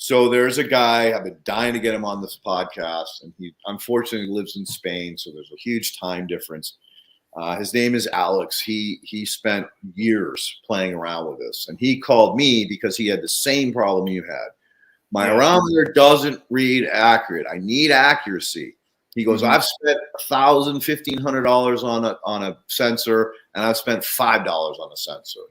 So there's a guy, I've been dying to get him on this podcast, and he unfortunately lives in Spain, so there's a huge time difference. His name is Alex. He spent years playing around with this, and he called me because he had the same problem you had. My arometer doesn't read accurate. I need accuracy. He goes, I've spent $1,000, $1,500 on a sensor, and I've spent $5 on a sensor,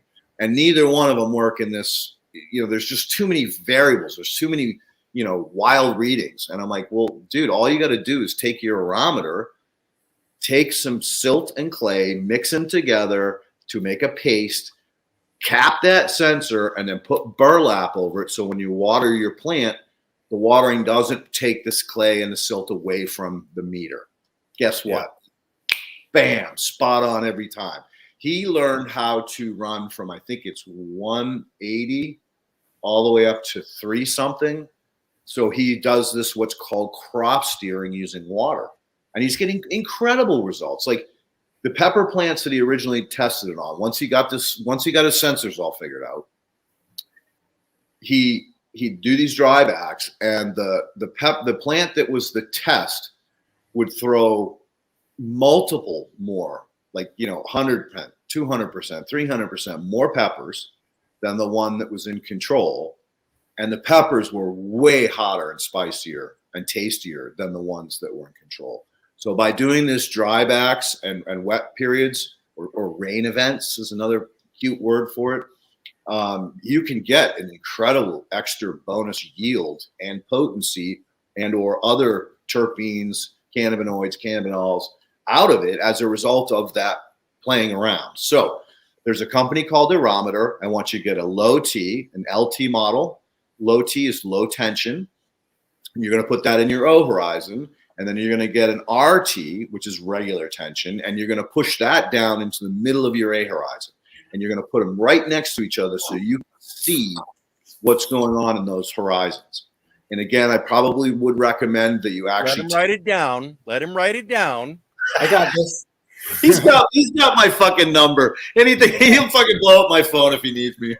and neither one of them work in this. There's just too many variables. There's too many, wild readings. And I'm like, well, dude, all you got to do is take your arometer, take some silt and clay, mix them together to make a paste, cap that sensor, and then put burlap over it. So when you water your plant, the watering doesn't take this clay and the silt away from the meter. Guess what? Bam, spot on every time. He learned how to run from, I think it's 180 all the way up to 3 something. So he does this, what's called crop steering using water. And he's getting incredible results. Like the pepper plants that he originally tested it on, once he got his sensors all figured out, he'd do these dry backs, and the plant that was the test would throw multiple more, like 100%, 200%, 300% more peppers than the one that was in control. And the peppers were way hotter and spicier and tastier than the ones that were in control. So by doing this dry backs and wet periods, or rain events is another cute word for it, you can get an incredible extra bonus yield and potency and or other terpenes, cannabinoids, cannabinols out of it as a result of that playing around. So there's a company called Aerometer. I want you to get a low T, an LT model. Low T is low tension. You're going to put that in your O horizon, and then you're going to get an RT, which is regular tension, and you're going to push that down into the middle of your A horizon. And you're going to put them right next to each other so you can see what's going on in those horizons. And again, I probably would recommend that you actually let him write it down. Let him write it down. I got this. He's got my fucking number. Anything, he'll fucking blow up my phone if he needs me.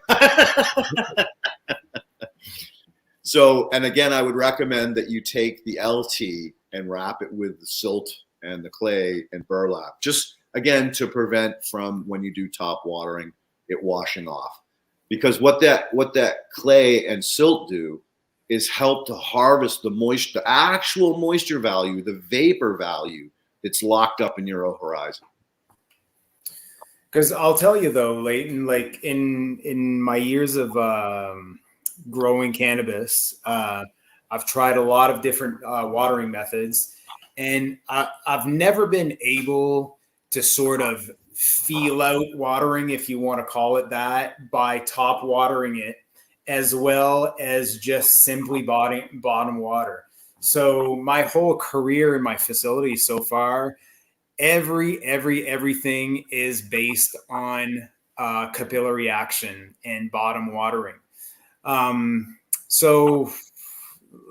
So, and again, I would recommend that you take the LT and wrap it with the silt and the clay and burlap, just again to prevent from, when you do top watering, it washing off. Because what that clay and silt do is help to harvest the moisture, the actual moisture value, the vapor value that's locked up in your O horizon. Because I'll tell you though, Leighton, like in my years of growing cannabis, I've tried a lot of different watering methods, and I've never been able to sort of feel out watering, if you want to call it that, by top watering it as well as just simply bottom water. So my whole career in my facility so far, everything is based on capillary action and bottom watering. So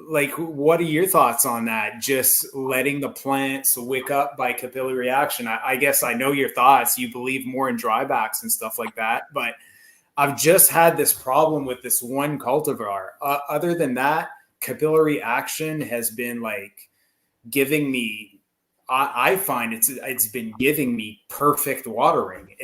like, what are your thoughts on that? Just letting the plants wick up by capillary action. I guess I know your thoughts. You believe more in drybacks and stuff like that, but I've just had this problem with this one cultivar. Other than that, capillary action has been like giving me, I find it's been giving me perfect watering.